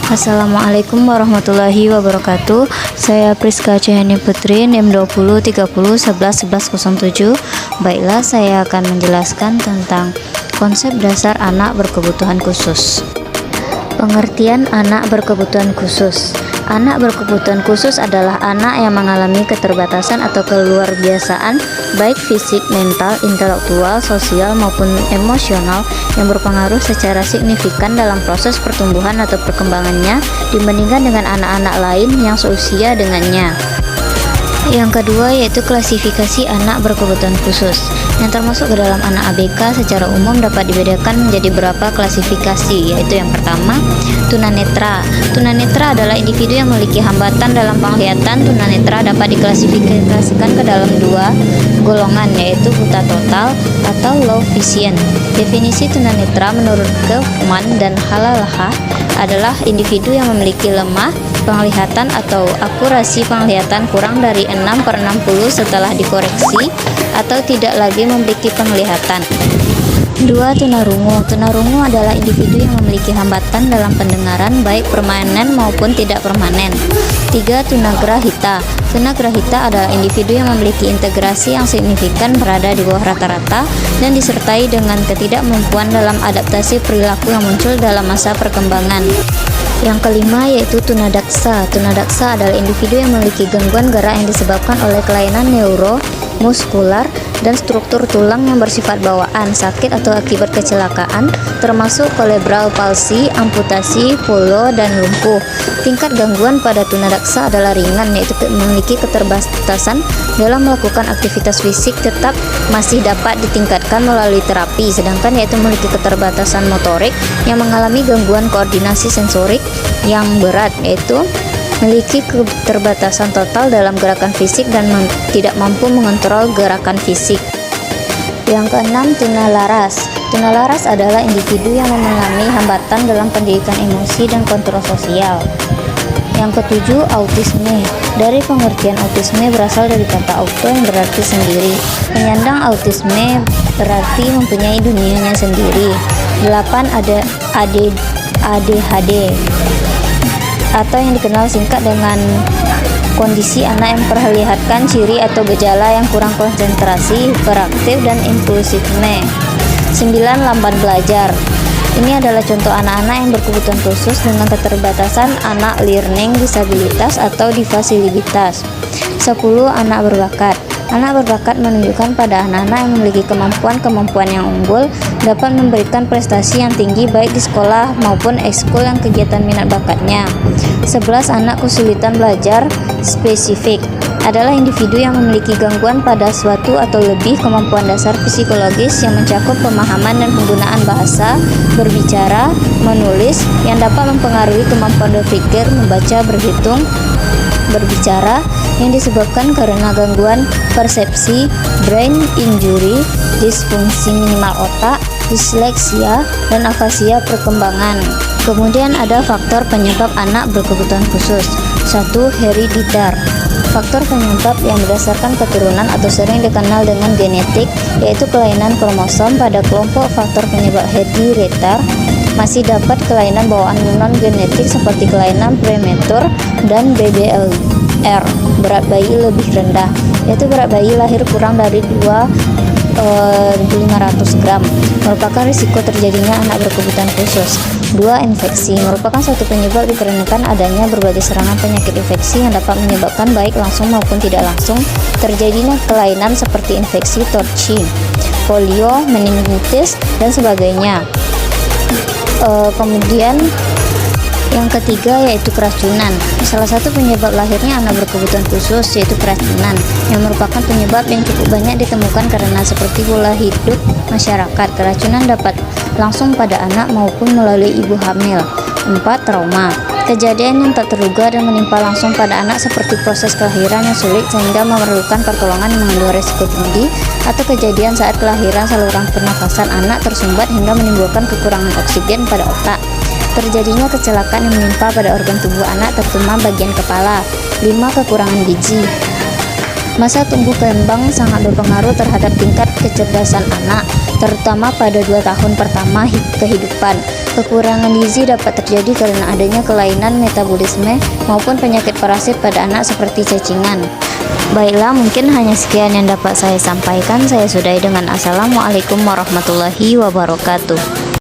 Assalamualaikum warahmatullahi wabarakatuh. Saya Priska Cahani Putri, NIM 2030111107. Baiklah, saya akan menjelaskan tentang konsep dasar anak berkebutuhan khusus. Pengertian anak berkebutuhan khusus. Anak berkebutuhan khusus adalah anak yang mengalami keterbatasan atau keluarbiasaan baik fisik, mental, intelektual, sosial maupun emosional yang berpengaruh secara signifikan dalam proses pertumbuhan atau perkembangannya dibandingkan dengan anak-anak lain yang seusia dengannya. Yang kedua yaitu klasifikasi anak berkebutuhan khusus, yang termasuk ke dalam anak ABK secara umum dapat dibedakan menjadi beberapa klasifikasi, yaitu yang pertama, tunanetra. Tunanetra adalah individu yang memiliki hambatan dalam penglihatan. Tunanetra dapat diklasifikasikan ke dalam dua golongan, yaitu buta total atau low vision. Definisi tunanetra menurut Kaufman dan Halalaha adalah individu yang memiliki lemah penglihatan atau akurasi penglihatan kurang dari 6/60 setelah dikoreksi atau tidak lagi memiliki penglihatan. 2. Tunarungu. Tunarungu adalah individu yang memiliki hambatan dalam pendengaran baik permanen maupun tidak permanen. 3. Tunagrahita. Tunagrahita adalah individu yang memiliki integrasi yang signifikan berada di bawah rata-rata dan disertai dengan ketidakmampuan dalam adaptasi perilaku yang muncul dalam masa perkembangan. Yang kelima yaitu tunadaksa. Tunadaksa adalah individu yang memiliki gangguan gerak yang disebabkan oleh kelainan neuromuskular dan struktur tulang yang bersifat bawaan, sakit atau akibat kecelakaan, termasuk cerebral palsy, amputasi, polo, dan lumpuh. Tingkat gangguan pada tunadaksa adalah ringan, yaitu memiliki keterbatasan dalam melakukan aktivitas fisik tetap masih dapat ditingkatkan melalui terapi, sedangkan yaitu memiliki keterbatasan motorik yang mengalami gangguan koordinasi sensorik yang berat, yaitu memiliki keterbatasan total dalam gerakan fisik dan tidak mampu mengontrol gerakan fisik. Yang keenam, tunalaras. Tunalaras adalah individu yang mengalami hambatan dalam pendidikan emosi dan kontrol sosial. Yang ketujuh, autisme. Dari pengertian autisme berasal dari kata auto yang berarti sendiri. Penyandang autisme berarti mempunyai dunianya sendiri. 8. Ada ADHD atau yang dikenal singkat dengan kondisi anak yang memperlihatkan ciri atau gejala yang kurang konsentrasi, hiperaktif, dan impulsifme. 9. Lamban belajar. Ini adalah contoh anak-anak yang berkebutuhan khusus dengan keterbatasan anak learning disabilitas atau difasilitas. 10. Anak berbakat. Anak berbakat menunjukkan pada anak-anak yang memiliki kemampuan yang unggul dapat memberikan prestasi yang tinggi baik di sekolah maupun ekskul yang kegiatan minat bakatnya. 11. Anak kesulitan belajar spesifik adalah individu yang memiliki gangguan pada suatu atau lebih kemampuan dasar psikologis yang mencakup pemahaman dan penggunaan bahasa, berbicara, menulis, yang dapat mempengaruhi kemampuan berpikir, membaca, berhitung, berbicara, yang disebabkan karena gangguan persepsi, brain injury, disfungsi minimal otak, disleksia, dan afasia perkembangan. Kemudian ada faktor penyebab anak berkebutuhan khusus. 1. Hereditar. Faktor penyebab yang berdasarkan keturunan atau sering dikenal dengan genetik, yaitu kelainan kromosom. Pada kelompok faktor penyebab hereditar masih dapat kelainan bawaan non-genetik seperti kelainan prematur dan BBLR, berat bayi lebih rendah, yaitu berat bayi lahir kurang dari 2.500 gram, merupakan risiko terjadinya anak berkebutuhan khusus. 2. Infeksi merupakan suatu penyebab dikarenakan adanya berbagai serangan penyakit infeksi yang dapat menyebabkan baik langsung maupun tidak langsung terjadinya kelainan seperti infeksi torci, polio, meningitis, dan sebagainya. Kemudian yang ketiga yaitu keracunan. Salah satu penyebab lahirnya anak berkebutuhan khusus yaitu keracunan, yang merupakan penyebab yang cukup banyak ditemukan karena seperti pola hidup masyarakat. Keracunan dapat langsung pada anak maupun melalui ibu hamil. 4. Trauma. Kejadian yang tak terduga dan menimpa langsung pada anak seperti proses kelahiran yang sulit sehingga memerlukan pertolongan yang mengandung risiko tinggi, atau kejadian saat kelahiran saluran pernafasan anak tersumbat hingga menimbulkan kekurangan oksigen pada otak. Terjadinya kecelakaan yang menimpa pada organ tubuh anak terutama bagian kepala. 5. Kekurangan gizi. Masa tumbuh kembang sangat berpengaruh terhadap tingkat kecerdasan anak, terutama pada 2 tahun pertama kehidupan. Kekurangan gizi dapat terjadi karena adanya kelainan metabolisme maupun penyakit parasit pada anak seperti cacingan. Baiklah, mungkin hanya sekian yang dapat saya sampaikan. Saya sudahi dengan Assalamualaikum warahmatullahi wabarakatuh.